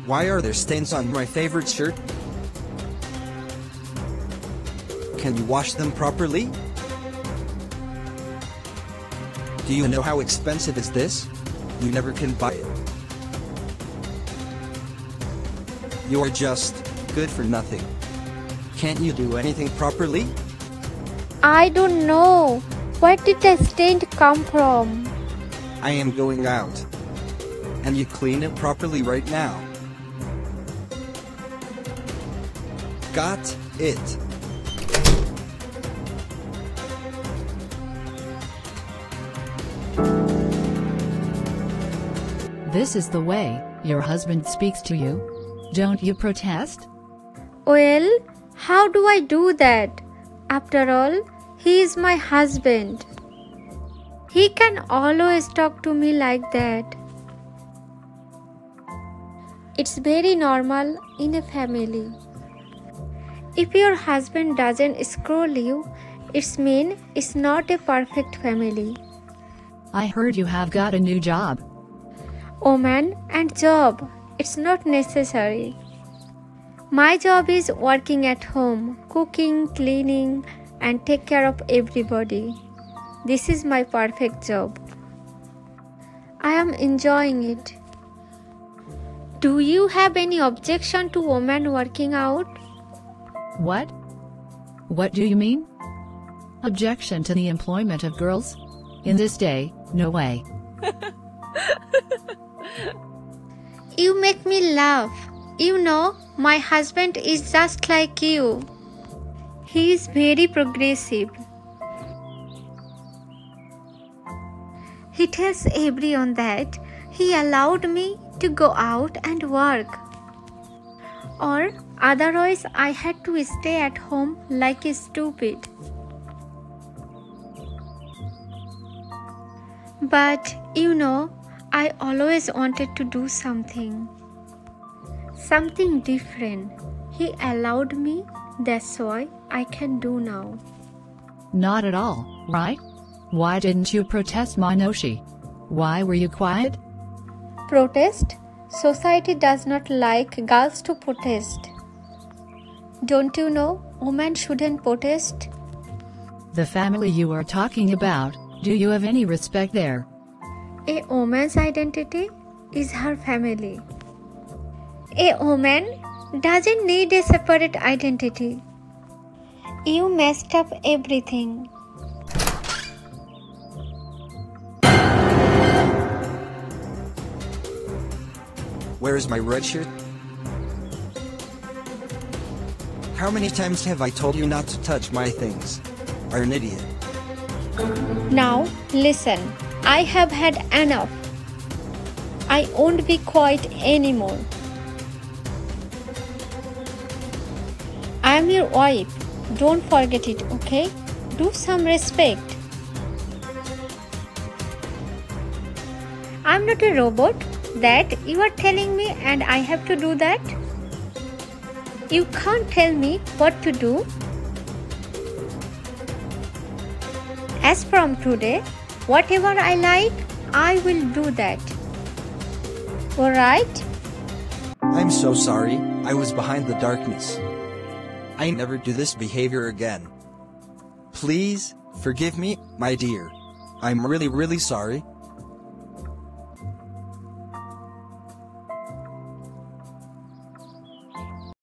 Why are there stains on my favorite shirt? Can you wash them properly? Do you know how expensive is this? You never can buy it. You are just good for nothing. Can't you do anything properly? I don't know. Where did the stain come from? I am going out. And you clean it properly right now. Got it. This is the way your husband speaks to you. Don't you protest? Well, how do I do that? After all, he is my husband. He can always talk to me like that. It's very normal in a family. If your husband doesn't scold you, it's mean it's not a perfect family. I heard you have got a new job. Woman and job, it's not necessary. My job is working at home, cooking, cleaning, and take care of everybody. This is my perfect job. I am enjoying it. Do you have any objection to women working out? What? What do you mean? Objection to the employment of girls? In this day, no way. You make me laugh. You know, my husband is just like you. He is very progressive. He tells everyone that he allowed me to go out and work. Or otherwise I had to stay at home like a stupid. But you know, I always wanted to do something different. He allowed me, that's why I can do now. Not at all, right? Why didn't you protest, Manoshi? Why were you quiet? Protest? Society does not like girls to protest. Don't you know, women shouldn't protest? The family you are talking about, do you have any respect there? A woman's identity is her family. A woman doesn't need a separate identity. You messed up everything. Where is my red shirt? How many times have I told you not to touch my things? Are an idiot. Now, listen. I have had enough. I won't be quiet anymore. I am your wife. Don't forget it, okay? Do some respect. I'm not a robot that you are telling me and I have to do that. You can't tell me what to do. As from today, whatever I like, I will do that. Alright? I'm so sorry, I was behind the darkness. I never do this behavior again. Please, forgive me, my dear. I'm really sorry.